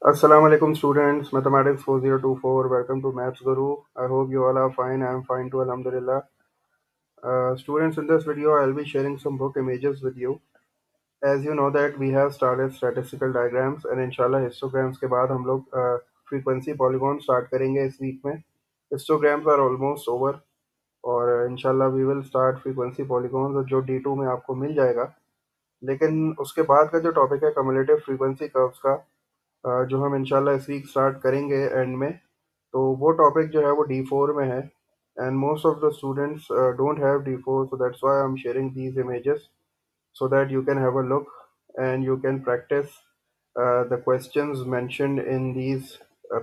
Assalamu alaikum students, mathematics 4024, welcome to Maths Guru. I hope you all are fine. I am fine too, alhamdulillah. Students, in this video I'll be sharing some book images with you. As you know that we have started statistical diagrams and inshallah histograms के बाद हम लोग frequency polygon start करेंगे इस week में. Histograms are almost over और inshallah we will start frequency polygons जो D2 में आपको मिल जाएगा. लेकिन उसके बाद का जो टॉपिक है cumulative frequency curves का जो हम इंशाल्लाह इस वीक स्टार्ट करेंगे एंड में, तो वो टॉपिक जो है वो D4 में है and most of the students don't have D4, so that's why I'm sharing these images so that you can have a look and you can practice the questions mentioned in these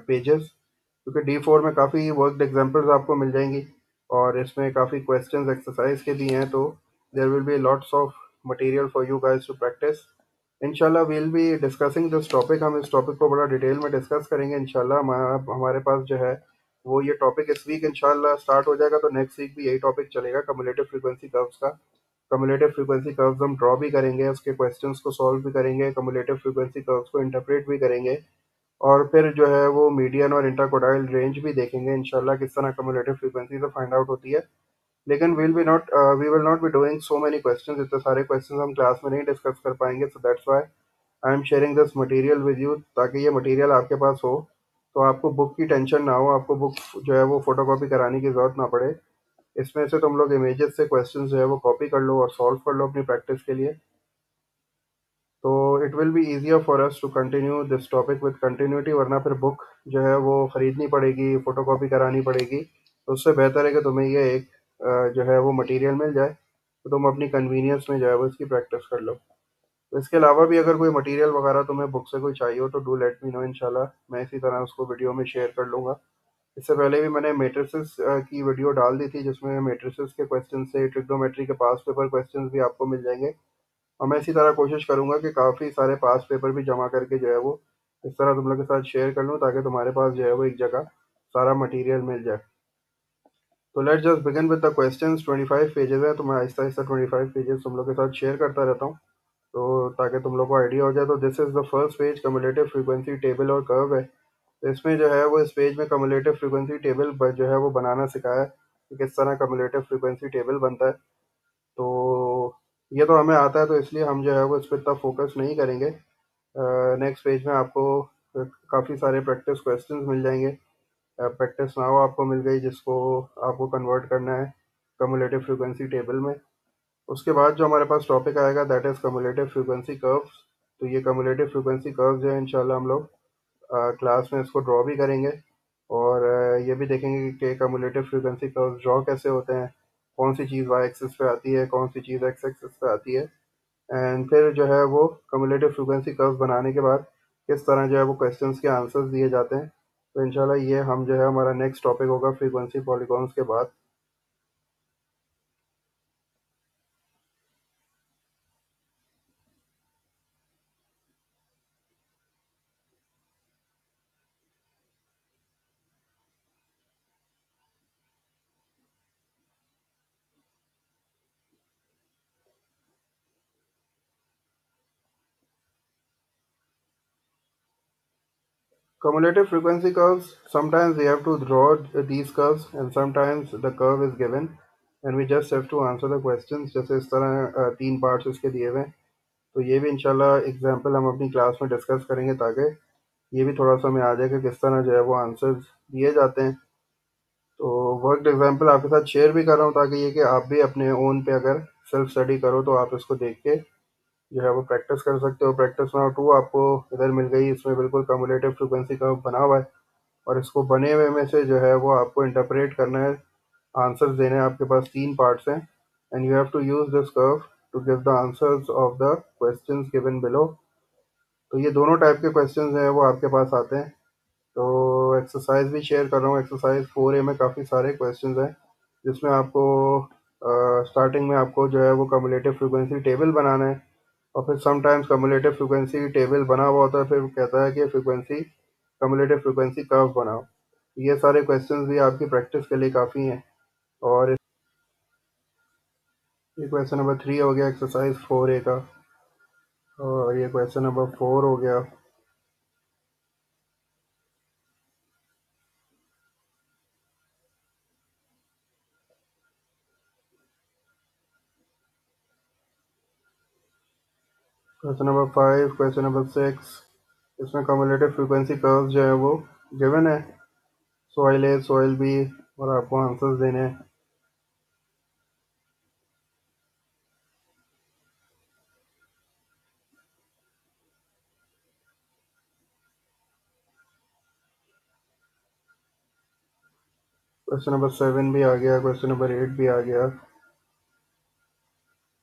pages, क्योंकि D4 में काफ़ी worked examples आपको मिल जाएंगी और इसमें काफ़ी questions exercise के दिए हैं, तो there will be lots of material for you guys to practice. इंशाल्लाह we'll be discussing this topic. हम इस टॉपिक को बड़ा डिटेल में डिस्कस करेंगे इंशाल्लाह. हमारे पास जो है वो ये टॉपिक इस वीक इंशाल्लाह स्टार्ट हो जाएगा, तो नेक्स्ट वीक भी यही टॉपिक चलेगा कम्युलेटिव फ्रीक्वेंसी कर्व्स का. कम्युलेटिव फ्रीक्वेंसी कर्व्स हम ड्रॉ भी करेंगे, उसके क्वेश्चंस को सॉल्व भी करेंगे, कम्युलेटिव फ्रीक्वेंसी कर्व्स को इंटरप्रेट भी करेंगे और फिर जो है वो मीडियन और इंटरकोडाइल रेंज भी देखेंगे इंशाल्लाह किस तरह कम्युलेटिव फ्रीक्वेंसी से फाइंड आउट होती है. लेकिन we will not be doing so many questions. इतने सारे क्वेश्चंस हम क्लास में नहीं डिस्कस कर पाएंगे, so that's why I am sharing this material with you, ताकि ये मटेरियल आपके पास हो तो आपको बुक की टेंशन ना हो, आपको बुक जो है वो फोटोकॉपी कराने की ज़रूरत ना पड़े. इसमें से तुम लोग इमेजेस से क्वेश्चंस जो है वो कॉपी कर लो और सॉल्व कर लो अपनी प्रैक्टिस के लिए. तो it will be easier for us to continue this topic with continuity, वरना फिर बुक जो है वो ख़रीदनी पड़ेगी, फ़ोटोकॉपी करानी पड़ेगी. तो उससे बेहतर है कि तुम्हें ये एक जो है वो मटेरियल मिल जाए, तो तुम अपनी कन्वीनियंस में जो है वो इसकी प्रैक्टिस कर लो. तो इसके अलावा भी अगर कोई मटेरियल वगैरह तुम्हें बुक से कोई चाहिए हो तो डू लेट मी नो इंशाल्लाह. मैं इसी तरह उसको वीडियो में शेयर कर लूँगा. इससे पहले भी मैंने मैट्रिसेस की वीडियो डाल दी थी, जिसमें मैट्रिसेस के क्वेश्चन से ट्रिग्नोमेट्री के पास पेपर क्वेश्चंस भी आपको मिल जाएंगे. और मैं इसी तरह कोशिश करूँगा कि काफ़ी सारे पास पेपर भी जमा करके जो है वो इस तरह तुम लोग के साथ शेयर कर लूँ, ताकि तुम्हारे पास जो है वो एक जगह सारा मटेरियल मिल जाए. तो let's just begin with the questions. 25 pages है, तो मैं आहिस्ता आहिस्ता 25 पेजेस तुम लोग के साथ शेयर करता रहता हूँ, तो ताकि तुम लोग को आइडिया हो जाए. तो this is the first page, cumulative frequency table और कर्व है. तो इसमें जो है वो इस पेज में कम्युलेटिव फ्रीक्वेंसी टेबल जो है वो बनाना सिखाया है कि किस तरह कम्युलेटिव फ्रीक्वेंसी टेबल बनता है. तो ये तो हमें आता है, तो इसलिए हम जो है वो इस पर इतना फोकस नहीं करेंगे. नेक्स्ट पेज में आपको काफ़ी सारे प्रैक्टिस क्वेश्चंस मिल जाएंगे. प्रैक्टिस नाउ आपको मिल गई, जिसको आपको कन्वर्ट करना है कम्युलेटिव फ्रीक्वेंसी टेबल में. उसके बाद जो हमारे पास टॉपिक आएगा that is cumulative frequency curves. तो ये कम्युलेटिव फ्रीक्वेंसी कर्व्स जो है इंशाल्लाह हम लोग क्लास में इसको ड्रॉ भी करेंगे और ये भी देखेंगे कि कम्युलेटिव फ्रीक्वेंसी कर्व्स ड्रॉ कैसे होते हैं, कौन सी चीज़ वाई एक्सिस पे आती है, कौन सी चीज़ एक्स एक्सिस पे आती है. एंड फिर जो है वो कम्युलेटिव फ्रीक्वेंसी कर्व्स बनाने के बाद किस तरह जो है वो क्वेश्चंस के आंसर्स दिए जाते हैं. तो इंशाल्लाह ये हम जो है हमारा नेक्स्ट टॉपिक होगा फ्रीक्वेंसी पॉलीगॉन्स के बाद. Cumulative frequency curves, sometimes we have to draw these curves and sometimes the curve is given and we just have to answer the questions. जैसे इस तरह तीन पार्ट्स इसके दिए हुए हैं, तो ये भी इंशाल्लाह एग्जाम्पल हम अपनी क्लास में डिस्कस करेंगे, ताकि ये भी थोड़ा सा हमें आ जाए कि किस तरह जो है वो आंसर्स दिए जाते हैं. तो वर्कड एग्जाम्पल आपके साथ शेयर भी कर रहा हूँ, ताकि ये कि आप भी अपने ओन पे अगर सेल्फ स्टडी करो तो आप इसको देख के जो है वो प्रैक्टिस कर सकते हो. प्रैक्टिस नाउ 2 आपको इधर मिल गई, इसमें बिल्कुल कम्युलेटिव फ्रीक्वेंसी कर्व बना हुआ है और इसको बने हुए में से जो है वो आपको इंटरप्रेट करना है, आंसर्स देने हैं. आपके पास तीन पार्ट्स हैं and you have to use this curve to give the answers of the questions given below. तो ये दोनों टाइप के क्वेश्चंस हैं वो आपके पास आते हैं. तो एक्सरसाइज भी शेयर कर रहा हूँ. एक्सरसाइज 4A में काफ़ी सारे क्वेश्चंस हैं, जिसमें आपको स्टार्टिंग में आपको जो है वो कम्युलेटिव फ्रीक्वेंसी टेबल बनाना है और फिर समटाइम्स कम्युलेटिव फ्रीक्वेंसी टेबल बना हुआ होता है, फिर कहता है कि फ्रीक्वेंसी कम्युलेटिव फ्रीक्वेंसी कर्व बनाओ. ये सारे क्वेश्चंस भी आपकी प्रैक्टिस के लिए काफ़ी हैं. और ये क्वेश्चन नंबर 3 हो गया एक्सरसाइज 4A का, और ये क्वेश्चन नंबर 4 हो गया. क्वेश्चन नंबर 5, क्वेश्चन नंबर 6, इसमें कम्युलेटिव फ्रीक्वेंसी कर्व जो है वो गिवन है, सॉइल ए सॉइल बी, और आपको आंसर्स देने हैं। क्वेश्चन नंबर 7 भी आ गया, क्वेश्चन नंबर 8 भी आ गया।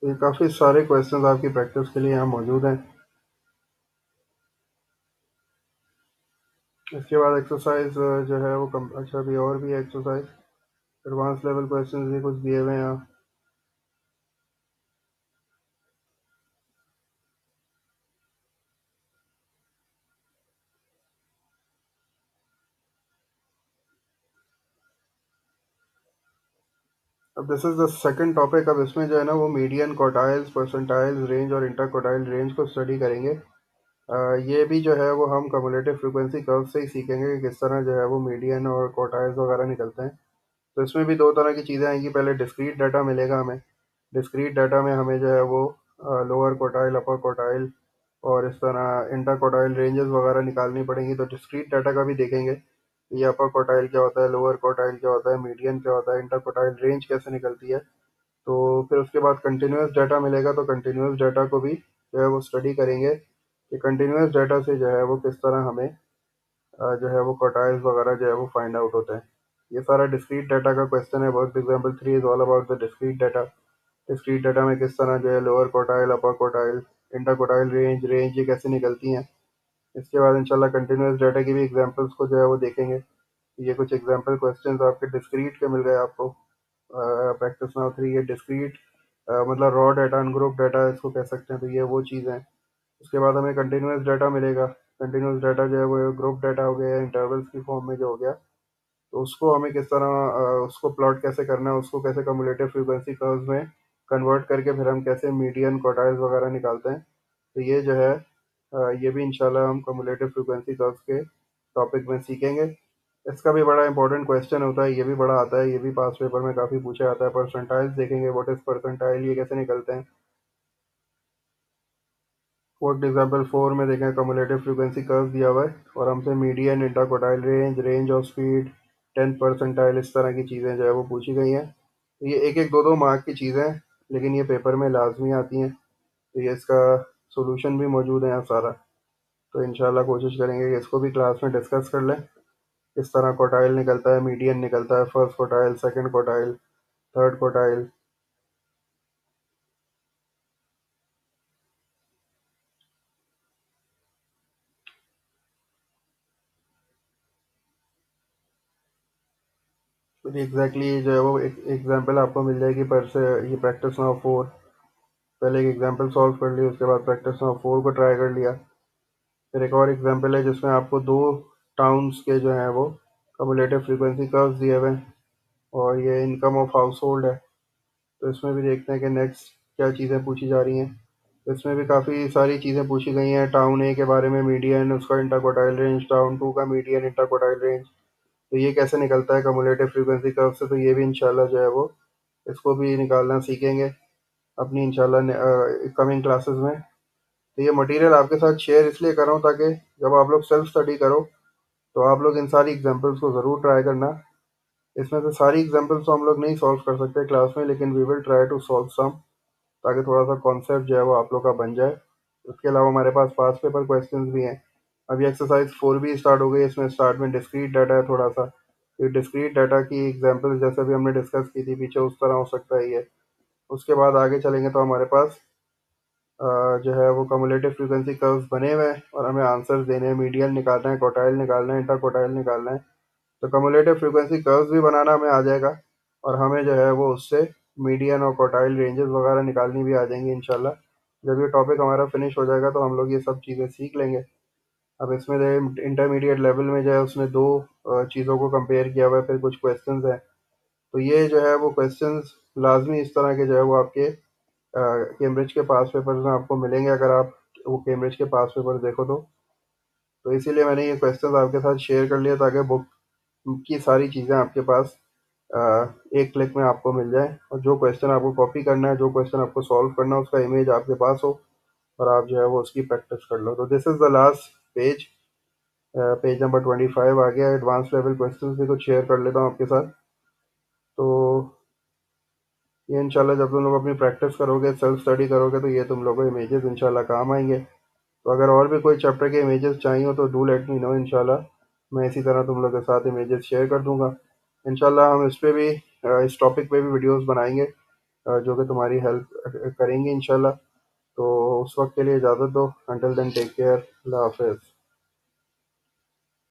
तो ये काफ़ी सारे क्वेश्चंस आपकी प्रैक्टिस के लिए यहाँ मौजूद हैं। इसके बाद एक्सरसाइज जो है वो अच्छा भी और भी एक्सरसाइज एडवांस लेवल क्वेश्चंस भी कुछ दिए हुए हैं यहाँ। अब this is the second topic. अब इसमें जो है ना वो मीडियन, क्वार्टाइल्स, परसेंटाइल्स, रेंज और इंटर क्वार्टाइल रेंज को स्टडी करेंगे। ये भी जो है वो हम कम्युलेटिव फ्रीक्वेंसी कर्व से ही सीखेंगे कि किस तरह जो है वो मीडियन और क्वार्टाइल्स वगैरह निकलते हैं। तो इसमें भी दो तरह की चीज़ें आएंगी। पहले डिस्क्रीट डाटा मिलेगा हमें। डिस्क्रीट डाटा में हमें जो है वो लोअर क्वार्टाइल, अपर क्वार्टाइल और इस तरह इंटर क्वार्टाइल रेंजेस वगैरह निकालनी पड़ेंगी। तो डिस्क्रीट डाटा का भी देखेंगे, ये अपर क्वार्टाइल क्या होता है, लोअर क्वार्टाइल क्या होता है, मीडियन क्या होता है, इंटर क्वार्टाइल रेंज कैसे निकलती है। तो फिर उसके बाद कंटिन्यूस डाटा मिलेगा, तो कंटिन्यूस डाटा को भी जो है वो स्टडी करेंगे कि कंटिन्यूस डाटा से जो है वो किस तरह हमें जो है वो क्वार्टाइल्स वगैरह जो है वो फाइंड आउट होते हैं। ये सारा डिस्क्रीट डाटा का क्वेश्चन है। Work example 3 is all about the discrete data. Discrete data में किस तरह जो है लोअर क्वार्टाइल, अपर quartile, inter quartile range range ये कैसे निकलती हैं। इसके बाद इंशाल्लाह कंटिन्यूस डाटा की भी एग्जांपल्स को जो है वो देखेंगे। ये कुछ एग्जांपल क्वेश्चंस आपके डिस्क्रीट के मिल गए आपको। प्रैक्टिस नाउ 3 ये डिस्क्रीट मतलब रॉ डाटा, अनग्रुप डाटा इसको कह सकते हैं। तो ये वो चीज़ है। उसके बाद हमें कंटिन्यूस डाटा मिलेगा। कंटिन्यूस डाटा जो है वो ग्रुप डाटा हो गया, इंटरवल्स की फॉर्म में जो हो गया। तो उसको हमें किस तरह उसको प्लॉट कैसे करना है, उसको कैसे कम्युलेटिव फ्रीक्वेंसी कर्व्स में कन्वर्ट करके फिर हम कैसे मीडियन, क्वार्टाइल्स वगैरह निकालते हैं। तो ये जो है ये भी इंशाल्लाह हम कम्युलेटिव फ्रीक्वेंसी कर्व्स के टॉपिक में सीखेंगे। इसका भी बड़ा इंपॉर्टेंट क्वेश्चन होता है, ये भी बड़ा आता है, ये भी पास पेपर में काफ़ी पूछा जाता है। परसेंटाइल्स देखेंगे, व्हाट इज परसेंटाइल, ये कैसे निकलते हैं। वर्क एग्जाम्पल 4 में देखें कम्युलेटिव फ्रीक्वेंसी कर्व दिया हुआ है और हमसे median, interquartile range, range of speed, 10 percentile, इस तरह की चीज़ें जो है वो पूछी गई हैं। तो ये एक एक दो दो मार्क की चीज़ें हैं, लेकिन ये पेपर में लाजमी आती हैं। तो ये इसका सोल्यूशन भी मौजूद है यहाँ सारा। तो इंशाल्लाह कोशिश करेंगे कि इसको भी क्लास में डिस्कस कर लें, किस तरह क्वार्टाइल निकलता है, मीडियन निकलता है, first quartile, second quartile, third quartile. तो एग्जैक्टली जो है वो एक एग्जाम्पल आपको मिल जाएगी पर से। ये प्रैक्टिस नाउ 4, पहले एक एग्जांपल सॉल्व कर लिया, उसके बाद प्रैक्टिस नाउ 4 को ट्राई कर लिया। फिर एक और एग्जांपल है जिसमें आपको दो टाउन्स के जो हैं वो कम्युलेटिव फ्रीक्वेंसी कर्व्स दिए हुए हैं और ये इनकम ऑफ हाउस होल्ड है। तो इसमें भी देखते हैं कि नेक्स्ट क्या चीज़ें पूछी जा रही हैं। तो इसमें भी काफ़ी सारी चीज़ें पूछी गई हैं। टाउन ए के बारे में मीडियन, उसका इंटरक्वार्टाइल रेंज, टाउन टू का मीडियन, इंटरक्वार्टाइल रेंज। तो ये कैसे निकलता है कम्युलेटिव फ्रीक्वेंसी कर्व से। तो ये भी इंशाल्लाह जो है वो इसको भी निकालना सीखेंगे अपनी इंशाल्लाह कमिंग क्लासेस में। तो ये मटेरियल आपके साथ शेयर इसलिए कर रहा हूँ ताकि जब आप लोग सेल्फ स्टडी करो तो आप लोग इन सारी एग्जांपल्स को ज़रूर ट्राई करना। इसमें से सारी एग्जांपल्स तो हम लोग नहीं सॉल्व कर सकते क्लास में, लेकिन we will try to solve some, ताकि थोड़ा सा कॉन्सेप्ट जो है वो आप लोग का बन जाए। उसके अलावा हमारे पास पास पेपर क्वेश्चंस भी हैं। अभी एक्सरसाइज 4 भी स्टार्ट हो गई। इसमें स्टार्ट में डिस्क्रीट डाटा है थोड़ा सा। ये डिस्क्रीट डाटा की एग्जांपल्स जैसे भी हमने डिस्कस की थी पीछे, उस तरह हो सकता है ये। उसके बाद आगे चलेंगे तो हमारे पास जो है वो कम्युलेटिव फ्रीक्वेंसी कर्व्स बने हुए हैं और हमें आंसर्स देने हैं। मीडियन निकालना है, क्वार्टाइल निकालना है, इंटर क्वार्टाइल निकालना है। तो कम्युलेटिव फ्रीक्वेंसी कर्व्स भी बनाना हमें आ जाएगा और हमें जो है वो उससे मीडियन और क्वार्टाइल रेंजेस वगैरह निकालनी भी आ जाएंगी इंशाल्लाह। जब ये टॉपिक हमारा फिनिश हो जाएगा तो हम लोग ये सब चीज़ें सीख लेंगे। अब इसमें जो इंटरमीडिएट लेवल में जो है उसने दो चीज़ों को कंपेयर किया हुआ है, फिर कुछ क्वेश्चंस हैं। तो ये जो है वो क्वेश्चंस लाजमी इस तरह के जो है वो आपके कैम्ब्रिज के पास पेपर्स में आपको मिलेंगे, अगर आप वो कैम्ब्रिज के पास पेपर देखो तो इसीलिए मैंने ये क्वेश्चंस आपके साथ शेयर कर लिया ताकि बुक की सारी चीज़ें आपके पास अ, एक क्लिक में आपको मिल जाए। और जो क्वेश्चन आपको कॉपी करना है, जो क्वेश्चन आपको सॉल्व करना है, उसका इमेज आपके पास हो। और आप जो है वो उसकी प्रैक्टिस कर लो। तो this is the last page, page number 25 आ गया। एडवांस लेवल क्वेश्चंस भी कुछ शेयर कर लेता हूँ आपके साथ। तो ये इंशाल्लाह जब तुम लोग अपनी प्रैक्टिस करोगे, सेल्फ स्टडी करोगे, तो ये तुम लोगों को इमेजेस इंशाल्लाह काम आएंगे। तो अगर और भी कोई चैप्टर के इमेजेस चाहिए हो तो डू लेट मी नो। इंशाल्लाह मैं इसी तरह तुम लोग के साथ इमेजेस शेयर कर दूंगा। इंशाल्लाह हम इस पे भी इस टॉपिक पे भी वीडियोस बनाएंगे जो कि तुम्हारी हेल्प करेंगे इंशाल्लाह। तो उस वक्त के लिए इजाज़त दो। Until then take care. अल्लाह हाफिज़।